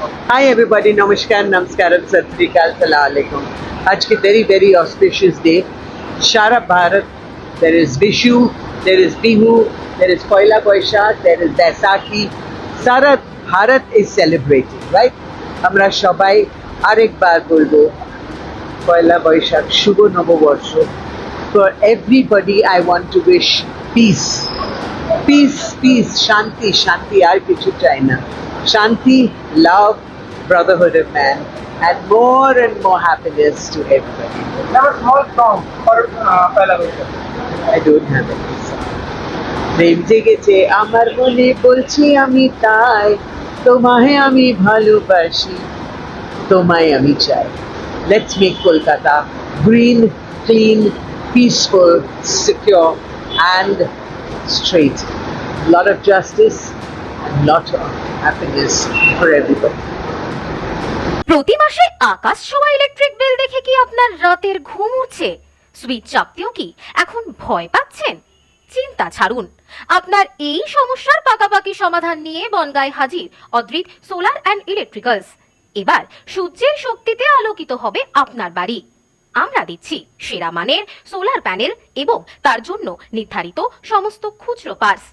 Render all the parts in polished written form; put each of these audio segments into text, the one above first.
Hi everybody, Namaskar, Namaskaram, Sat Sri Akal, Assalamu Alaikum. आज की very auspicious day. Shara Bharat, there is Vishu, there is Bihu, there is Poila Boishakh, there is Baisakhi. Sara Bharat is celebrating, right? আমরা সবাই আরেকবার বলবো পয়লা বৈশাখ শুভ নববর্ষ. For everybody I want to wish peace. Peace, Shanti, Shanti, আর কিছু চাই না. Shanti, love, brotherhood of man, and more happiness to everybody. Have a small song for Pehla Vaishak. I don't have any song. প্রেম জেগেছে আমার মনে বলছি আমি তাই, তোমায় আমি ভালোবাসি, তোমায় আমি চাই. Let's make Kolkata green, clean, peaceful, secure, and straight. A lot of justice and lot of happiness for everybody. প্রতি মাসে আকাশ ছোঁয়া ইলেকট্রিক বিল দেখে কি আপনার রাতের ঘুম উড়ছে? সুইচ চাপতেও কি এখন ভয় পাচ্ছেন? চিন্তা ছাড়ুন, আপনার এই সমস্যার পাকাপাকি সমাধান নিয়ে বনগাঁয় হাজির অদ্রিত সোলার অ্যান্ড ইলেকট্রিক্যালস। এবার সূর্যের শক্তিতে আলোকিত হবে আপনার বাড়ি। আমরা দিচ্ছি সেরা মানের সোলার প্যানেল এবং তার জন্য নির্ধারিত সমস্ত খুচরো পার্টস।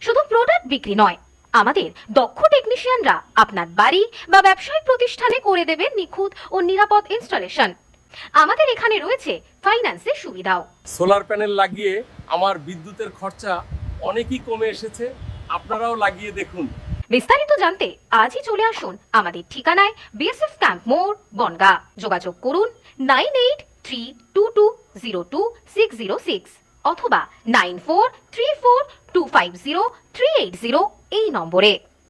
শুধু প্রোডাক্ট বিক্রি নয়, আমাদের দক্ষ টেকনিশিয়ানরা আপনার বাড়ি বা ব্যবসায়িক প্রতিষ্ঠানে করে দেবেন নিখুঁত ও নিরাপদ ইনস্টলেশন। আমাদের এখানে রয়েছে ফাইন্যান্সের সুবিধাও। সোলার প্যানেল লাগিয়ে আমার বিদ্যুতের খরচা অনেকই কমে এসেছে, আপনারাও লাগিয়ে দেখুন। বিস্তারিত জানতে আজই চলে আসুন আমাদের ঠিকানায়, বিএসএফ ক্যাম্প মোড়, বনগাঁ। যোগাযোগ করুন 9832202606 অথবা 9434250380 এই নম্বরে।